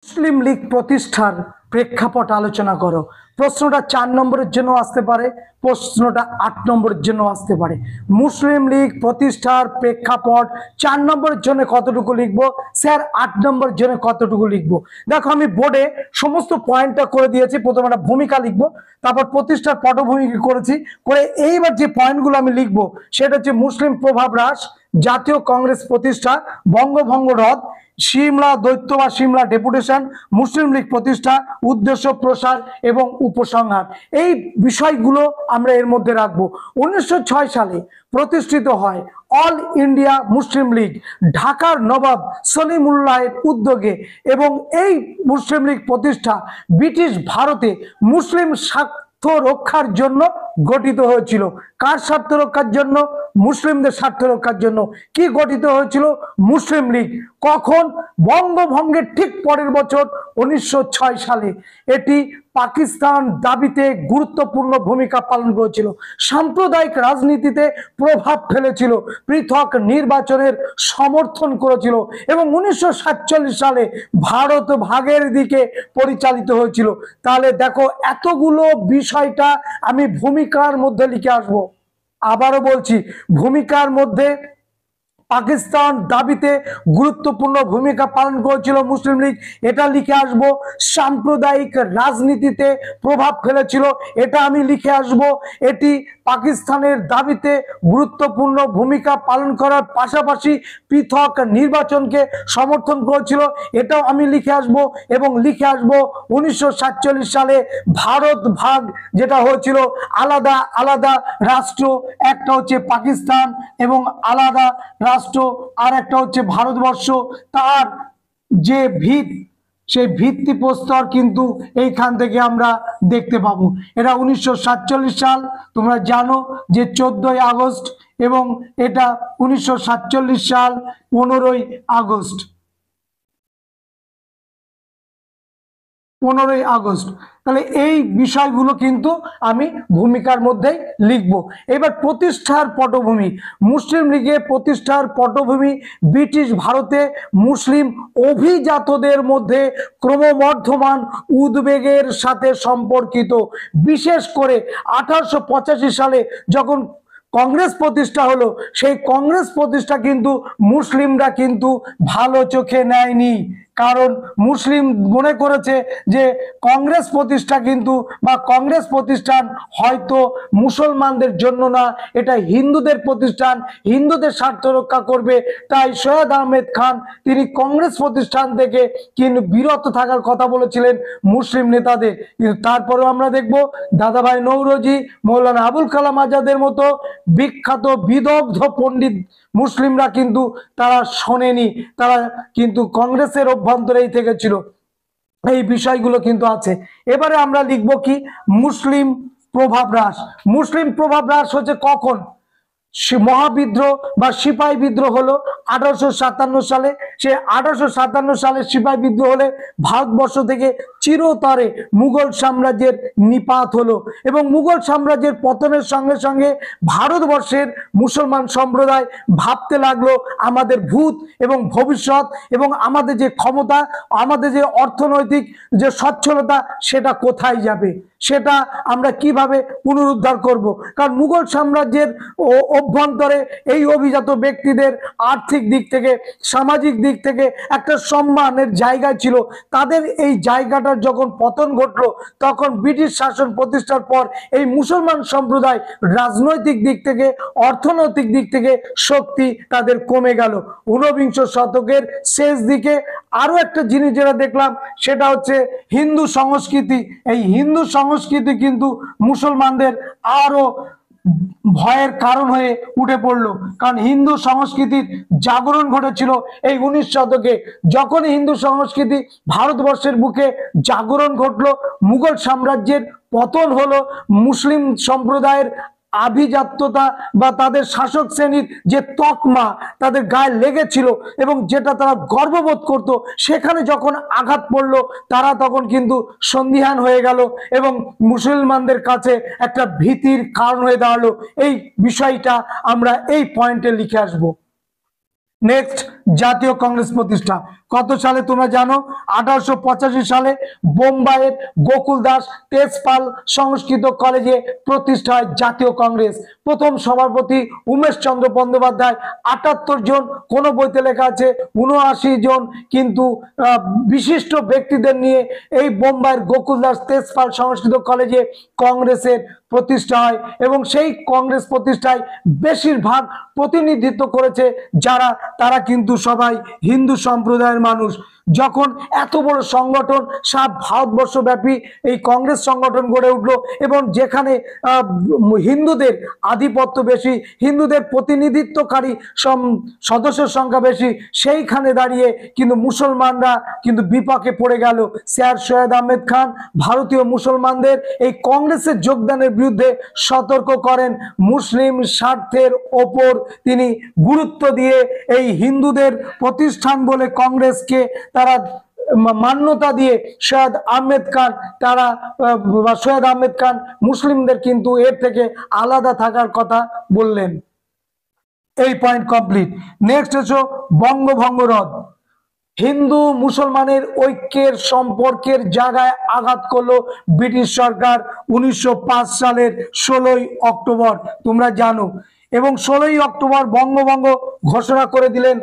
মুসলিম লীগ প্রতিষ্ঠার প্রেক্ষাপট আলোচনা করো। প্রশ্নটা 4 নম্বরের জন্য আসতে পারে, প্রশ্নটা 8 নম্বরের জন্য আসতে পারে। মুসলিম লীগ প্রতিষ্ঠার প্রেক্ষাপট 4 নম্বরের জন্য কতটুকু লিখবো স্যার, 8 নম্বরের জন্য কতটুকু লিখবো? দেখো, আমি বোর্ডে সমস্ত পয়েন্টটা করে দিয়েছি। প্রথমে একটা ভূমিকা লিখবো, তারপর প্রতিষ্ঠার পটভূমিকা করেছি, করে এইবার যে পয়েন্টগুলো আমি লিখবো সেটা হচ্ছে মুসলিম প্রভাব হ্রাস, জাতীয় কংগ্রেস প্রতিষ্ঠা, বঙ্গভঙ্গ রদ, সিমলা দৈত্য বা সিমলা ডেপুটেশন, মুসলিম লীগ প্রতিষ্ঠা, উদ্দেশ্য প্রসার এবং উপসংহার। এই বিষয়গুলো আমরা এর মধ্যে রাখবো। 1906 সালে প্রতিষ্ঠিত হয় অল ইন্ডিয়া মুসলিম লীগ ঢাকার নবাব সলিমুল্লাহের উদ্যোগে, এবং এই মুসলিম লীগ প্রতিষ্ঠা ব্রিটিশ ভারতে মুসলিম স্বার্থ রক্ষার জন্য গঠিত হয়েছিল। কার স্বার্থ রক্ষার জন্য? মুসলিমদের স্বার্থ রক্ষার জন্য। কি গঠিত হয়েছিল? মুসলিম লীগ। কখন? বঙ্গভঙ্গের ঠিক পরের বছর 1906 সালে। এটি পাকিস্তান দাবিতে গুরুত্বপূর্ণ ভূমিকা পালন করেছিল, সাম্প্রদায়িক রাজনীতিতে প্রভাব ফেলেছিল, পৃথক নির্বাচনের সমর্থন করেছিল এবং 1947 সালে ভারত ভাগের দিকে পরিচালিত হয়েছিল। তাহলে দেখো, এতগুলো বিষয়টা আমি ভূমিকার মধ্যে লিখে আসবো। আবারও বলছি, ভূমিকার মধ্যে পাকিস্তান দাবিতে গুরুত্বপূর্ণ ভূমিকা পালন করেছিল মুসলিম লীগ, এটা লিখে আসব। সাম্প্রদায়িক রাজনীতিতে প্রভাব ফেলেছিল, এটা আমি লিখে আসব। এটি পাকিস্তানের দাবিতে গুরুত্বপূর্ণ ভূমিকা পালন করার পাশাপাশি পৃথক নির্বাচনকে সমর্থন করেছিল, এটাও আমি লিখে আসব। এবং লিখে আসব 1947 সালে ভারত ভাগ যেটা হয়েছিল, আলাদা আলাদা রাষ্ট্র, একটা হচ্ছে পাকিস্তান এবং আলাদা রাষ্ট্র, আর একটা হচ্ছে ভারতবর্ষ। তার যে সেই ভিত্তিপ্রস্তর কিন্তু এইখান থেকে আমরা দেখতে পাবো। এটা 1947 সাল, তোমরা জানো যে 14ই আগস্ট, এবং এটা 1947 সাল 15ই আগস্ট। 15ই আগস্ট। তাহলে এই বিষয়গুলো কিন্তু আমি ভূমিকার মধ্যেই লিখব। এবার প্রতিষ্ঠার পটভূমি। মুসলিম লীগের প্রতিষ্ঠার পটভূমি ব্রিটিশ ভারতে মুসলিম অভিজাতদের মধ্যে ক্রমবর্ধমান উদ্বেগের সাথে সম্পর্কিত। বিশেষ করে 1885 সালে যখন কংগ্রেস প্রতিষ্ঠা হলো, সেই কংগ্রেস প্রতিষ্ঠা কিন্তু মুসলিমরা কিন্তু ভালো চোখে নেয়নি। কারণ মুসলিম মনে করেছে যে কংগ্রেস প্রতিষ্ঠা কিন্তু বা কংগ্রেস প্রতিষ্ঠান হয়তো মুসলমানদের জন্য না, এটা হিন্দুদের প্রতিষ্ঠান, হিন্দুদের স্বার্থ রক্ষা করবে। তাই সৈয়দ আহমেদ খান তিনি কংগ্রেস প্রতিষ্ঠান থেকে কিন্তু বিরত থাকার কথা বলেছিলেন মুসলিম নেতাদের। কিন্তু তারপরেও আমরা দেখব দাদাভাই নৌরোজি, মৌলানা আবুল কালাম আজাদের মতো বিখ্যাত বিদগ্ধ পণ্ডিত মুসলিমরা কিন্তু তারা শোনেনি, তারা কিন্তু কংগ্রেসের অভ্যন্তরেই থেকেছিল। এই বিষয়গুলো কিন্তু আছে। এবারে আমরা লিখব কি? মুসলিম প্রভাব হ্রাস। মুসলিম প্রভাব হ্রাস হচ্ছে কখন? মহাবিদ্রোহ বা সিপাহী বিদ্রোহ হলো 1857 সালে। সে 1857 সালে সিপাহী বিদ্রোহ হলে ভারতবর্ষ থেকে চিরতরে মুঘল সাম্রাজ্যের নিপাত হলো, এবং মুঘল সাম্রাজ্যের পতনের সঙ্গে সঙ্গে ভারতবর্ষের মুসলমান সম্প্রদায় ভাবতে লাগলো আমাদের ভূত এবং ভবিষ্যৎ এবং আমাদের যে ক্ষমতা, আমাদের যে অর্থনৈতিক যে সচ্ছলতা, সেটা কোথায় যাবে, সেটা আমরা কিভাবে পুনরুদ্ধার করব। কারণ মুঘল সাম্রাজ্যের অভ্যন্তরে এই অভিজাত ব্যক্তিদের আর্থিক দিক থেকে, সামাজিক দিক থেকে একটা সম্মানের জায়গা ছিল। তাদের এই জায়গাটার যখন পতন ঘটলো, তখন ব্রিটিশ শাসন প্রতিষ্ঠার পর এই মুসলমান সম্প্রদায় রাজনৈতিক দিক থেকে, অর্থনৈতিক দিক থেকে শক্তি তাদের কমে গেল। 19বিংশ শতকের শেষ দিকে আরো একটা জিনিস যেটা দেখলাম, সেটা হচ্ছে হিন্দু সংস্কৃতি। এই হিন্দু সংস্কৃতি কিন্তু মুসলমানদের আরো ভয়ের কারণ হয়ে উঠে পড়লো। কারণ হিন্দু সংস্কৃতির জাগরণ ঘটেছিল এই 19 শতকে। যখন হিন্দু সংস্কৃতি ভারতবর্ষের বুকে জাগরণ ঘটলো, মুঘল সাম্রাজ্যের পতন হলো, মুসলিম সম্প্রদায়ের আভিজাত্যতা বা তাদের শাসক শ্রেণীর যে তকমা তাদের গায়ে লেগেছিল এবং যেটা তারা গর্ববোধ করত, সেখানে যখন আঘাত পড়লো, তারা তখন কিন্তু সন্দিহান হয়ে গেল এবং মুসলমানদের কাছে একটা ভীতির কারণ হয়ে দাঁড়ালো। এই বিষয়টা আমরা এই পয়েন্টে লিখে আসবো। নেক্সট, জাতীয় কংগ্রেস প্রতিষ্ঠা কত সালে তোমরা জানো? 1885 সালে বোম্বাইয়ের গোকুল দাস তেজপাল সংস্কৃত কলেজে প্রতিষ্ঠা হয় জাতীয় কংগ্রেস। প্রথম সভাপতি উমেশ চন্দ্র বন্দ্যোপাধ্যায়। 78 জন, কোন বইতে লেখা আছে 79 জন, কিন্তু বিশিষ্ট ব্যক্তিদের নিয়ে এই বোম্বাইয়ের গোকুল দাস তেজপাল সংস্কৃত কলেজে কংগ্রেসের প্রতিষ্ঠা হয় এবং সেই কংগ্রেস প্রতিষ্ঠায় বেশিরভাগ প্রতিনিধিত্ব করেছে তারা কিন্তু সবাই হিন্দু সম্প্রদায়ের মানুষ। যখন এত বড় সংগঠন সারা ভারতবর্ষব্যাপী এই কংগ্রেস সংগঠন গড়ে উঠলো এবং যেখানে হিন্দুদের আধিপত্য বেশি, হিন্দুদের প্রতিনিধিত্বকারী সদস্যের সংখ্যা বেশি, সেইখানে দাঁড়িয়ে কিন্তু মুসলমানরা কিন্তু বিপাকে পড়ে গেল। স্যার সৈয়দ আহমেদ খান ভারতীয় মুসলমানদের এই কংগ্রেসে যোগদানের বিরুদ্ধে সতর্ক করেন। মুসলিম স্বার্থের ওপর তিনি গুরুত্ব দিয়ে এই হিন্দুদের প্রতিষ্ঠান বলে কংগ্রেসকে তারা মান্যতা দিয়ে সৈয়দ আহমেদ খান মুসলিমদের কিন্তু এর থেকে আলাদা থাকার কথা বললেন। এই পয়েন্ট কমপ্লিট। নেক্সট এসো বঙ্গভঙ্গ রদ। হিন্দু মুসলমানের ঐক্যের সম্পর্কের জায়গায় আঘাত করলো ব্রিটিশ সরকার 1905 সালের 16ই অক্টোবর, তোমরা জানো। এবং 16ই অক্টোবর বঙ্গভঙ্গ ঘোষণা করে দিলেন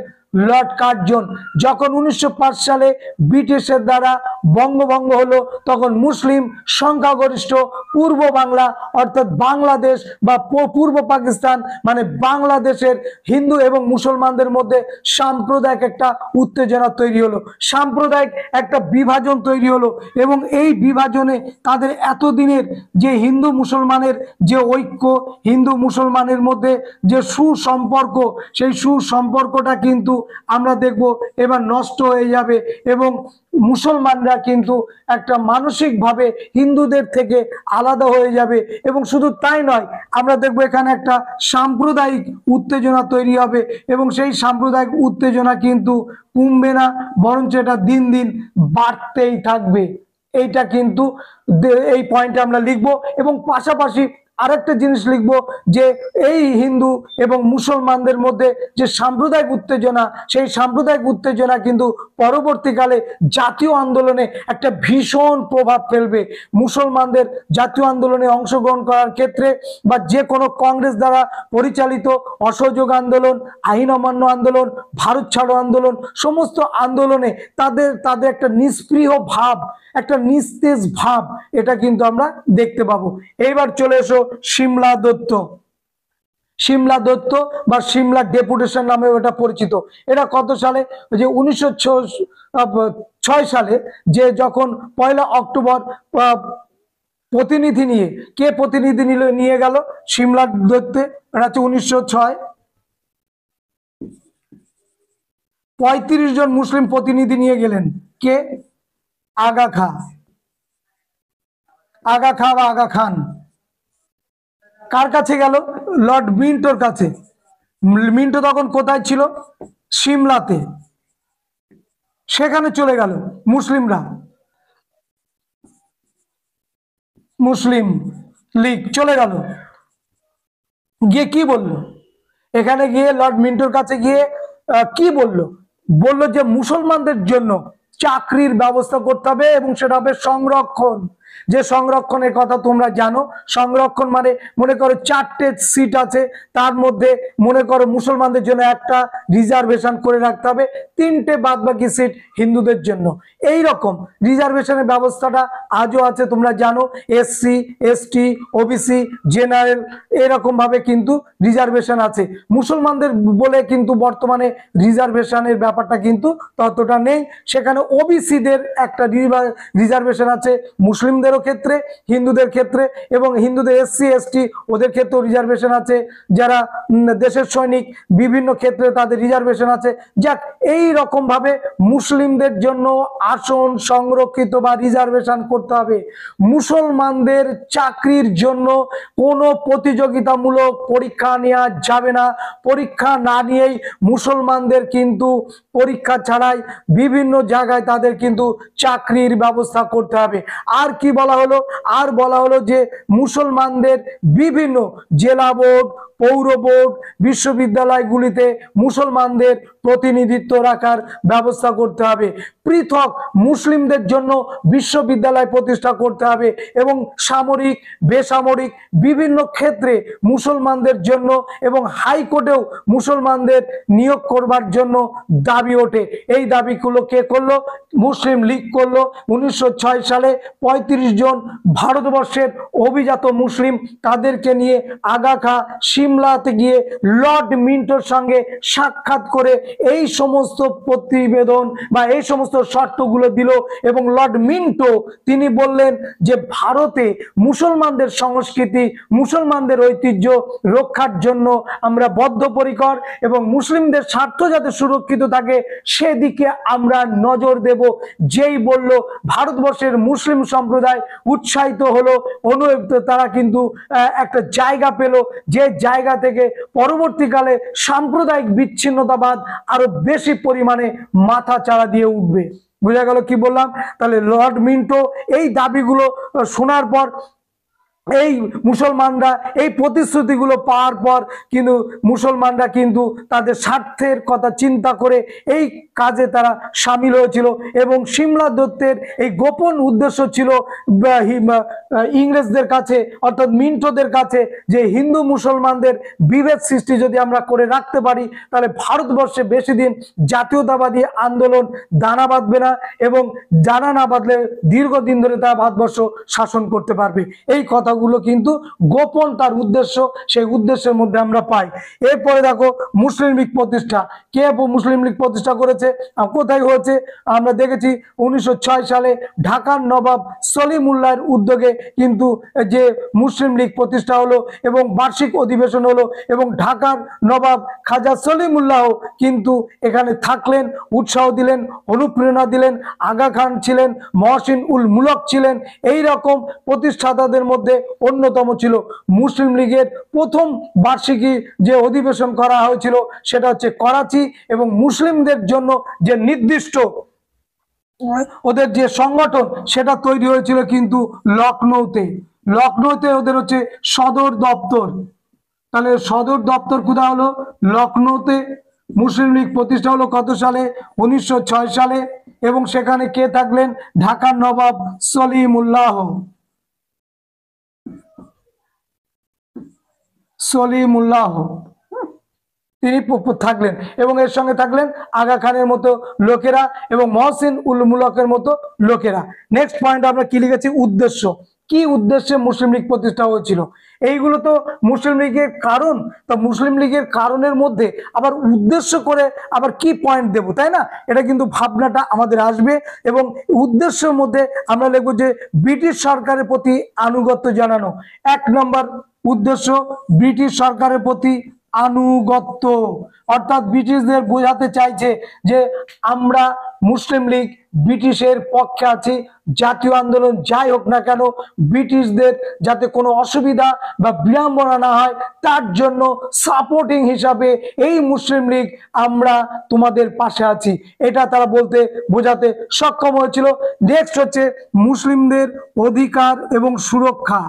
লর্ড কার্জন। যখন 1905 সালে ব্রিটিশের দ্বারা বঙ্গভঙ্গ হলো তখন মুসলিম সংখ্যাগরিষ্ঠ পূর্ব বাংলা অর্থাৎ বাংলাদেশ বা পূর্ব পাকিস্তান মানে বাংলাদেশের হিন্দু এবং মুসলমানদের মধ্যে সাম্প্রদায়িক একটা উত্তেজনা তৈরি হলো, সাম্প্রদায়িক একটা বিভাজন তৈরি হলো এবং এই বিভাজনে তাদের এতদিনের যে হিন্দু মুসলমানের যে ঐক্য, হিন্দু মুসলমানের মধ্যে যে সুসম্পর্ক, সেই সুসম্পর্কটা কিন্তু আমরা দেখব এবার নষ্ট হয়ে যাবে এবং মুসলমানরা কিন্তু একটা মানসিকভাবে হিন্দুদের থেকে আলাদা হয়ে যাবে। এবং শুধু তাই নয়, আমরা দেখব এখানে একটা সাম্প্রদায়িক উত্তেজনা তৈরি হবে এবং সেই সাম্প্রদায়িক উত্তেজনা কিন্তু কমবে না, বরঞ্চ এটা দিন দিন বাড়তেই থাকবে। এইটা কিন্তু এই পয়েন্টে আমরা লিখবো এবং পাশাপাশি আরেকটা জিনিস লিখবো যে এই হিন্দু এবং মুসলমানদের মধ্যে যে সাম্প্রদায়িক উত্তেজনা, সেই সাম্প্রদায়িক উত্তেজনা কিন্তু পরবর্তীকালে জাতীয় আন্দোলনে একটা ভীষণ প্রভাব ফেলবে। মুসলমানদের জাতীয় আন্দোলনে অংশগ্রহণ করার ক্ষেত্রে বা যে কোনো কংগ্রেস দ্বারা পরিচালিত অসহযোগ আন্দোলন, আইন অমান্য আন্দোলন, ভারত ছাড়ো আন্দোলন, সমস্ত আন্দোলনে তাদের একটা নিষ্ক্রিয় ভাব, একটা নিস্তেজ ভাব, এটা কিন্তু আমরা দেখতে পাবো। এইবার চলে এসো সিমলা দত্ত। সিমলা দত্ত বা সিমলা ডেপুটেশন নামে এটা পরিচিত। এটা কত সালে? যে 1906 সালে যে যখন 1 অক্টোবর প্রতিনিধি নিয়ে, কে প্রতিনিধি নিয়ে গেল সিমলা দত্তে? এটা হচ্ছে 1906। 35 জন মুসলিম প্রতিনিধি নিয়ে গেলেন। কে? আগা খা বা আগা খান। কার কাছে গেল? লর্ড মিন্টোর কাছে। মিন্টো তখন কোথায় ছিল? সিমলাতে। সেখানে চলে গেল মুসলিমরা, মুসলিম লীগ চলে গেল। গিয়ে কি বললো? এখানে গিয়ে লর্ড মিন্টোর কাছে গিয়ে কি বললো? বললো যে মুসলমানদের জন্য চাকরির ব্যবস্থা করতে হবে এবং সেটা হবে সংরক্ষণ। যে সংরক্ষণের কথা তোমরা জানো, সংরক্ষণ মানে মনে করো 4টে সিট আছে, তার মধ্যে মনে করো মুসলমানদের জন্য একটা রিজার্ভেশন করে রাখতে হবে, 3টে বাদবাকি সিট হিন্দুদের জন্য। এই রকম রিজার্ভেশনের ব্যবস্থাটা আজও আছে, তোমরা জানো। এসসি, এসটি, ওবিসি, জেনারেল এরকম ভাবে কিন্তু রিজার্ভেশন আছে। মুসলমানদের বলে কিন্তু বর্তমানে রিজার্ভেশনের ব্যাপারটা কিন্তু ততটা নেই। সেখানে ওবিসিদের একটা রিজার্ভেশন আছে মুসলিমদেরও ক্ষেত্রে, হিন্দুদের ক্ষেত্রে, এবং হিন্দুদের এসসি এসটি ওদের ক্ষেত্রেও রিজার্ভেশন আছে। যারা দেশের সৈনিক বিভিন্ন ক্ষেত্রে তাদের রিজার্ভেশন আছে। যাক, এই রকম ভাবে মুসলিমদের জন্য আসন সংরক্ষিত বা রিজার্ভেশন করতে হবে। মুসলমানদের চাকরির জন্য কোনো প্রতিযোগিতামূলক পরীক্ষা নেওয়া যাবে না। পরীক্ষা না নিয়েই মুসলমানদের কিন্তু পরীক্ষা ছাড়াই বিভিন্ন জায়গায় তাদের কিন্তু চাকরির ব্যবস্থা করতে হবে। আর কি বলা হলো? আর বলা হলো যে মুসলমানদের বিভিন্ন জেলা বোর্ড, পৌর বোর্ড, বিশ্ববিদ্যালয়গুলিতে মুসলমানদের প্রতিনিধিত্ব রাখার ব্যবস্থা করতে হবে, পৃথক মুসলিমদের জন্য বিশ্ববিদ্যালয় প্রতিষ্ঠা করতে হবে এবং সামরিক বেসামরিক বিভিন্ন ক্ষেত্রে মুসলমানদের জন্য এবং হাইকোর্টেও মুসলমানদের নিয়োগ করবার জন্য দাবি ওঠে। এই দাবিগুলো কে করলো? মুসলিম লীগ করলো। 1906 সালে 35 জন ভারতবর্ষের অভিজাত মুসলিম তাদেরকে নিয়ে আগা খা সিমলাতে গিয়ে লর্ড মিন্টোর সঙ্গে সাক্ষাৎ করে এই সমস্ত প্রতিবেদন বা এই সমস্ত শর্তগুলো দিল এবং লর্ড মিন্টো তিনি বললেন যে ভারতে মুসলমানদের সংস্কৃতি মুসলমানদের ঐতিহ্য রক্ষার জন্য আমরা বদ্ধপরিকর এবং মুসলিমদের স্বার্থ যাতে সুরক্ষিত থাকে সেদিকে আমরা নজর দেব। যেই বলল ভারতবর্ষের মুসলিম সম্প্রদায় উৎসাহিত হলো, তারা কিন্তু একটা জায়গা পেল যে জায়গা থেকে পরবর্তীকালে সাম্প্রদায়িক বিচ্ছিন্নতাবাদ আরো বেশি পরিমাণে মাথা চাড়া দিয়ে উঠবে। বোঝা গেল কি বললাম? তাহলে লর্ড মিন্টো এই দাবিগুলো শোনার পর এই মুসলমানরা এই প্রতিশ্রুতিগুলো পাওয়ার পর কিন্তু মুসলমানরা কিন্তু তাদের স্বার্থের কথা চিন্তা করে এই কাজে তারা সামিল হয়েছিল এবং সিমলা দত্তের এই গোপন উদ্দেশ্য ছিল ইংরেজদের কাছে অর্থাৎ মিন্টোদের কাছে যে হিন্দু মুসলমানদের বিভেদ সৃষ্টি যদি আমরা করে রাখতে পারি তাহলে ভারতবর্ষে বেশি দিন জাতীয়তাবাদী আন্দোলন দানা বাঁধবে না এবং দানা না বাঁধলে দীর্ঘদিন ধরে তারা ভারতবর্ষ শাসন করতে পারবে। এই কথাগুলো কিন্তু গোপন তার উদ্দেশ্য, সেই উদ্দেশ্যের মধ্যে আমরা পাই। এরপরে দেখো মুসলিম লীগ প্রতিষ্ঠা। কে মুসলিম লীগ প্রতিষ্ঠা করেছে, কোথায় হয়েছে? আমরা দেখেছি 1906 সালে ঢাকার নবাব সলিমুল্লাহর উদ্যোগে কিন্তু যে মুসলিম লীগ প্রতিষ্ঠা হলো এবং বার্ষিক অধিবেশন হলো এবং ঢাকার নবাব খাজা সলিমুল্লাহ কিন্তু এখানে থাকলেন, উৎসাহ দিলেন, অনুপ্রেরণা দিলেন। আগা খান ছিলেন, মহসিন উল মুলক ছিলেন, এই রকম প্রতিষ্ঠাতাদের মধ্যে অন্যতম ছিল। মুসলিম লীগের প্রথম বার্ষিকী যে অধিবেশন করা হয়েছিল সেটা হচ্ছে করাচি এবং মুসলিমদের জন্য যে নির্দিষ্ট ওদের যে সংগঠন সেটা তৈরি হয়েছিল কিন্তু লখনৌতে। লখনৌতে ওদের হচ্ছে সদর দপ্তর। তাহলে সদর দপ্তর কোথায় হলো? লখনৌতে। মুসলিম লীগ প্রতিষ্ঠা হলো কত সালে? 1906 সালে। এবং সেখানে কে থাকলেন? ঢাকার নবাব সলিমুল্লাহ। তিনি থাকলেন এবং এর সঙ্গে থাকলেন আগা খানের মতো লোকেরা এবং মহসিন উল মুলকের মতো লোকেরা। নেক্সট পয়েন্ট আমরা কি লিখেছি? উদ্দেশ্য। কি উদ্দেশ্যে মুসলিম লীগ প্রতিষ্ঠা হয়েছিল? এইগুলো তো মুসলিম লীগের কারণ, তো মুসলিম লীগের কারণের মধ্যে আবার উদ্দেশ্য করে আবার কি পয়েন্ট দেব, তাই না? এটা কিন্তু ভাবনাটা আমাদের আসবে এবং উদ্দেশ্যের মধ্যে আমরা লিখব যে ব্রিটিশ সরকারের প্রতি আনুগত্য জানানো। 1 নম্বর উদ্দেশ্য ব্রিটিশ সরকারের প্রতি আনুগত্য, অর্থাৎ ব্রিটিশদের বোঝাতে চাইছে যে আমরা মুসলিম লীগ ব্রিটিশের পক্ষে আছি। জাতীয় আন্দোলন যাই হোক না কেন ব্রিটিশদের যাতে কোনো অসুবিধা বা বিড়ম্বনা না হয় তার জন্য সাপোর্টিং হিসাবে এই মুসলিম লীগ আমরা তোমাদের পাশে আছি, এটা তারা বলতে বোঝাতে সক্ষম হয়েছিল। নেক্সট হচ্ছে মুসলিমদের অধিকার এবং সুরক্ষা।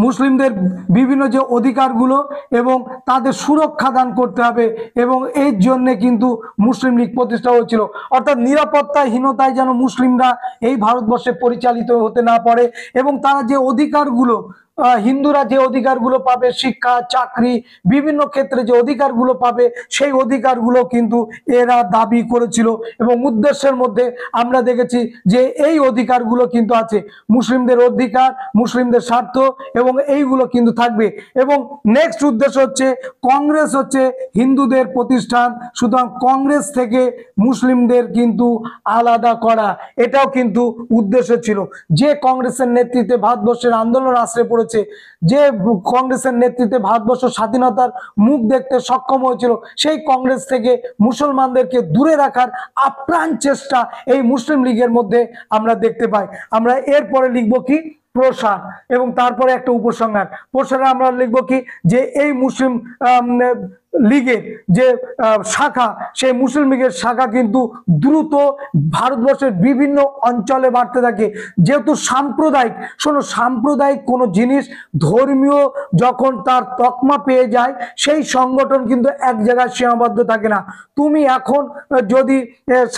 মুসলিমদের বিভিন্ন যে অধিকারগুলো এবং তাদের সুরক্ষা দান করতে হবে এবং এর জন্য কিন্তু মুসলিম লীগ প্রতিষ্ঠা হয়েছিল। অর্থাৎ নিরাপত্তাহীনতায় যেন মুসলিমরা এই ভারতবর্ষে পরিচালিত হতে না পারে এবং তারা যে অধিকারগুলো হিন্দুরা যে অধিকারগুলো পাবে, শিক্ষা চাকরি বিভিন্ন ক্ষেত্রে যে অধিকারগুলো পাবে সেই অধিকারগুলো কিন্তু এরা দাবি করেছিল এবং উদ্দেশ্যের মধ্যে আমরা দেখেছি যে এই অধিকারগুলো কিন্তু আছে। মুসলিমদের অধিকার, মুসলিমদের স্বার্থ এবং এইগুলো কিন্তু থাকবে। এবং নেক্সট উদ্দেশ্য হচ্ছে কংগ্রেস হচ্ছে হিন্দুদের প্রতিষ্ঠান, সুতরাং কংগ্রেস থেকে মুসলিমদের কিন্তু আলাদা করা, এটাও কিন্তু উদ্দেশ্য ছিল। যে কংগ্রেসের নেতৃত্বে ভারতবর্ষের আন্দোলন আশ্রয় পড়েছে, যে কংগ্রেসের নেতৃত্বে ভারতবর্ষ স্বাধীনতার মুখ দেখতে সক্ষম হয়েছিল, সেই কংগ্রেস থেকে মুসলমানদেরকে দূরে রাখার আপ্রাণ চেষ্টা এই মুসলিম লীগের মধ্যে আমরা দেখতে পাই। আমরা এরপরে লিখবো কি? প্রসার এবং তারপরে একটা উপসংহার। প্রসারে আমরা লিখবো কি? যে এই মুসলিম লীগের যে শাখা, সেই মুসলিম লীগের শাখা কিন্তু দ্রুত ভারতবর্ষের বিভিন্ন অঞ্চলে বাড়তে থাকে। যেহেতু সাম্প্রদায়িক, শোনো, সাম্প্রদায়িক কোনো জিনিস ধর্মীয় যখন তার তকমা পেয়ে যায়, সেই সংগঠন কিন্তু এক জায়গায় সীমাবদ্ধ থাকে না। তুমি এখন যদি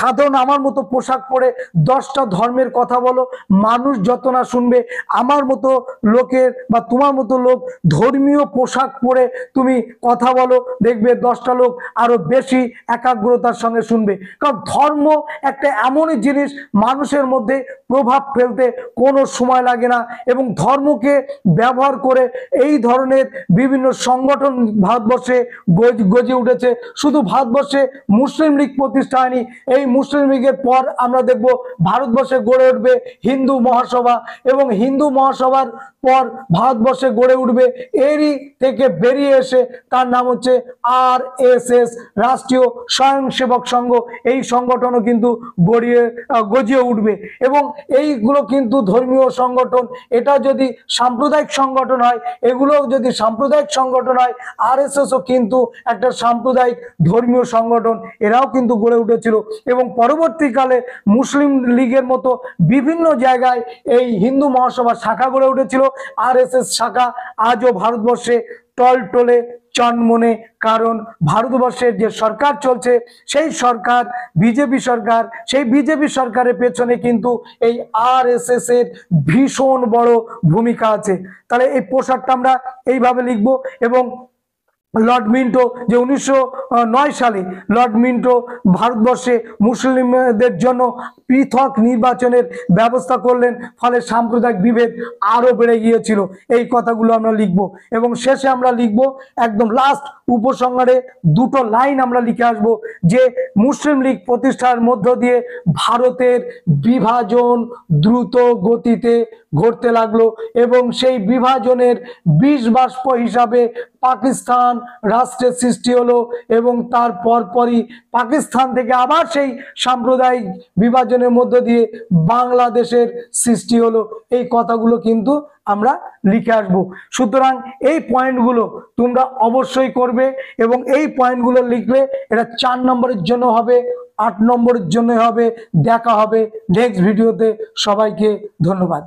সাধারণ আমার মতো পোশাক পরে 10টা ধর্মের কথা বলো, মানুষ যত না শুনবে, আমার মতো লোকের বা তোমার মতো লোক ধর্মীয় পোশাক পরে তুমি কথা বলো, দেখবে 10টা লোক আরো বেশি একাগ্রতার সঙ্গে শুনবে। কারণ ধর্ম একটা এমনই জিনিস, মানুষের মধ্যে প্রভাব ফেলতে কোনো সময় লাগে না, এবং ধর্মকে ব্যবহার করে এই ধরনের বিভিন্ন সংগঠন ভারতবর্ষে গজে উঠেছে। শুধু ভারতবর্ষে মুসলিম লীগ প্রতিষ্ঠা হয়নি, এই মুসলিম লীগের পর আমরা দেখব ভারতবর্ষে গড়ে উঠবে হিন্দু মহাসভা, এবং হিন্দু মহাসভার পর ভারতবর্ষে গড়ে উঠবে এরই থেকে বেরিয়ে এসে তার নাম হচ্ছে RSS, রাষ্ট্রীয় স্বয়ংসেবক সংঘ। এই সংগঠনও কিন্তু গজিয়ে উঠবে, এবং এইগুলো কিন্তু ধর্মীয় সংগঠন। এটা যদি সাম্প্রদায়িক সংগঠন হয়, এগুলো যদি সাম্প্রদায়িক সংগঠন হয়, RSSও কিন্তু একটা সাম্প্রদায়িক ধর্মীয় সংগঠন, এরাও কিন্তু গড়ে উঠেছিল। এবং পরবর্তীকালে মুসলিম লীগের মতো বিভিন্ন জায়গায় এই হিন্দু মহাসভার শাখা গড়ে উঠেছিল। RSS শাখা আজও ভারতবর্ষে টলটলে চনমনে, কারণ ভারতবর্ষের যে সরকার চলছে, সেই সরকার বিজেপি সরকার, সেই বিজেপি সরকারের পেছনে কিন্তু এই RSS এর ভীষণ বড় ভূমিকা আছে। তাহলে এই পোশাকটা আমরা এইভাবে লিখবো। এবং লর্ড মিন্টো যে 1909 সালে লর্ড মিন্টো ভারতবর্ষে মুসলিমদের জন্য পৃথক নির্বাচনের ব্যবস্থা করলেন, ফলে সাম্প্রদায়িক বিভেদ আরো বেড়ে গিয়েছিল। এই কথাগুলো আমরা লিখব, এবং শেষে আমরা লিখব একদম লাস্ট উপসংহারে 2টো লাইন আমরা লিখে আসব, যে মুসলিম লীগ প্রতিষ্ঠার মধ্য দিয়ে ভারতের বিভাজন দ্রুত গতিতে ঘটতে লাগলো, এবং সেই বিভাজনের বিষ বাষ্প হিসাবে পাকিস্তান রাষ্ট্রের সৃষ্টি হলো, এবং তার পরপরই পাকিস্তান থেকে আবার সেই সাম্প্রদায়িক বিভাজনের মধ্য দিয়ে বাংলাদেশের সৃষ্টি হলো। এই কথাগুলো কিন্তু আমরা লিখে আসবো। সুতরাং এই পয়েন্টগুলো তোমরা অবশ্যই করবে, এবং এই পয়েন্টগুলো লিখলে এটা 4 নম্বরের জন্য হবে, 8 নম্বরের জন্য হবে। দেখা হবে নেক্সট ভিডিওতে। সবাইকে ধন্যবাদ।